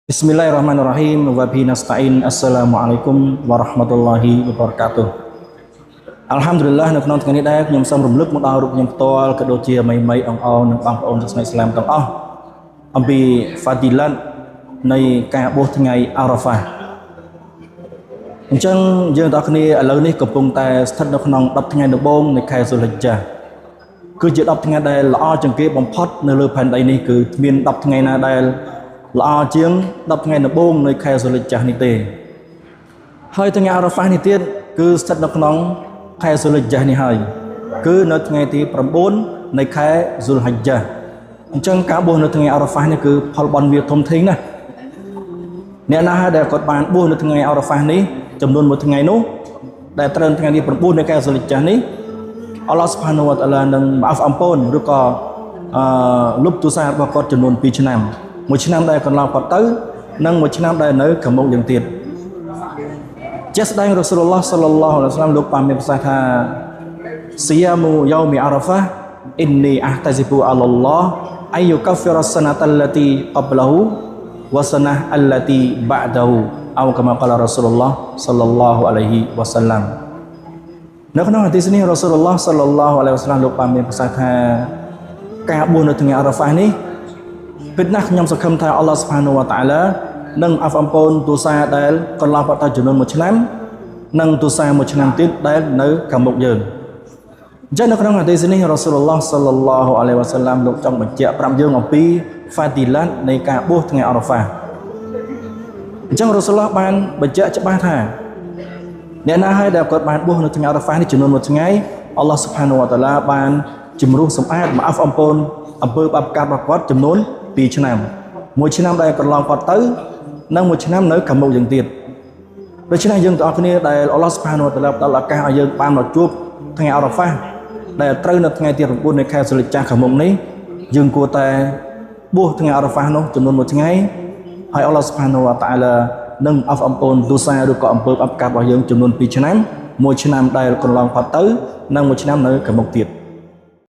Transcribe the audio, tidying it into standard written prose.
Bismillahirrahmanirrahim wa bihi nasta'in. Assalamualaikum warahmatullahi wabarakatuh. Alhamdulillah នៅក្នុងថ្ងៃនេះដែរខ្ញុំសូមរំលឹកមកដល់រូបខ្ញុំផ្ទាល់ក៏ដូចជាមីមីអងអងនិងបងប្អូនសាសនាអ៊ីស្លាមទាំងអស់អំពី Fadilat នៃការបួសថ្ងៃអារ៉ាហ្វាអញ្ចឹងយើងទាំងអស់គ្នាឥឡូវនេះកំពុងតែស្ថិតនៅក្នុង10ថ្ងៃដំបូងនៃខែស៊ុលហិជ្ជាគឺជា10ថ្ងៃដែលល្អជាងគេបំផុតនៅលើផែនដីនេះគឺគ្មាន10ថ្ងៃណាដែលល្អជាង10ថ្ងៃដំបូងនៃខែស៊ុលហិជ្ជានេះទេហើយថ្ងៃអារ៉ាហ្វានេះទៀតគឺស្ថិតនៅក្នុងខែស៊ុលហិជ្ជានេះហើយគឺនៅថ្ងៃទី9នៃខែស៊ុលហិជ្ជាអញ្ចឹងការបួសនៅថ្ងៃអារ៉ាហ្វានេះគឺផលបុណ្យវាធំធេងណាស់អ្នកណាហើយដែលគាត់បានបួសនៅថ្ងៃអារ៉ាហ្វានេះចំនួនមួយថ្ងៃនោះដែលត្រូវថ្ងៃទី9នៃខែស៊ុលហិជ្ជានេះអល់ឡោះស៊ុបហានូវវតាអាឡានឹងម៉ាហ្វអំពូនឬក៏លុបទោសរបស់គាត់ចំនួន2ឆ្នាំមួយឆ្នាំដែលកន្លងផុតទៅនិងមួយឆ្នាំដែលនៅខាងមុខយ៉ាងទៀតជាស្ដែងរ៉ូស៊ូលឡោះសល្លឡោះអាឡៃហ៊ីវសល្លាមលោកបានមានប្រសាសន៍ថាស៊ីយ៉ាមូយោមីអារ៉ាហ្វាអ៊ីននីអះតាស៊ីប៊ូអាឡឡោះអាយយុកាហ្វីរ៉ាសណាតាឡាទីកបឡហ៊ូវ៉ាសណាអាឡាទីបាដហ៊ូអោកាម៉ាកាលរ៉ូស៊ូលឡោះសល្លឡោះអាឡៃហ៊ីវសល្លាមនៅក្នុងហាឌីសនេះរ៉ូស៊ូលឡោះសល្លឡោះអាឡៃហ៊ីវសល្លាមលោកបានមានប្រសាសន៍ថាការបួសនៅថ្ងៃអារ៉ាហ្វានេះពិតណាស់ខ្ញុំសង្ឃឹមថាអល់ឡោះស៊ុបហានូវតាអាឡានឹងអាហ្វអំពូនទោសាដែលកន្លងផុតទៅចំនួន1ឆ្នាំនិងទោសាមួយឆ្នាំទៀតដែលនៅខាងមុខយើងអញ្ចឹងនៅក្នុងហាឌីសនេះរ៉ូស៊ូលឡោះសល្លឡោះអាឡៃហ៊ីវសល្លាមលោកចង់បញ្ជាក់ប្រាប់យើងអំពី Fadilat នៃការបួសថ្ងៃអារ៉ាហ្វាអញ្ចឹងរ៉ូស៊ូលឡោះបានបញ្ជាក់ច្បាស់ថាអ្នកណាហើយដែលគាត់បានបួសនៅថ្ងៃអារ៉ាហ្វានេះចំនួន1ថ្ងៃអល់ឡោះស៊ុបហានូវតាអាឡាបានជំរុះសម្អាតម៉ាហ្វអំពូនអំពើបាបកាប់របស់គាត់ចំនួន2ឆ្នាំមួយឆ្នាំដែលកន្លងផុតទៅនិងមួយឆ្នាំនៅខាងមុខយើងទៀតដូច្នេះយើងទាំងអស់គ្នាដែលអល់ឡោះស៊ុបហានូវតាអាឡាផ្ដល់ឱកាសឲ្យយើងបានមកជួបថ្ងៃអារ៉ាហ្វាដែលត្រូវនៅថ្ងៃទី9នៃខែស៊ុលហិជ្ជាខាងមុខនេះយើងគួរតែបួសថ្ងៃអារ៉ាហ្វានោះចំនួន1ថ្ងៃហើយអល់ឡោះស៊ុបហានូវតាអាឡានឹងអហ្វអំពូនទោសាឬក៏អំពើបាបកាប់របស់យើងចំនួន2ឆ្នាំមួយឆ្នាំដែលកន្លងផុតទៅនិងមួយឆ្នាំនៅខាងមុខទៀត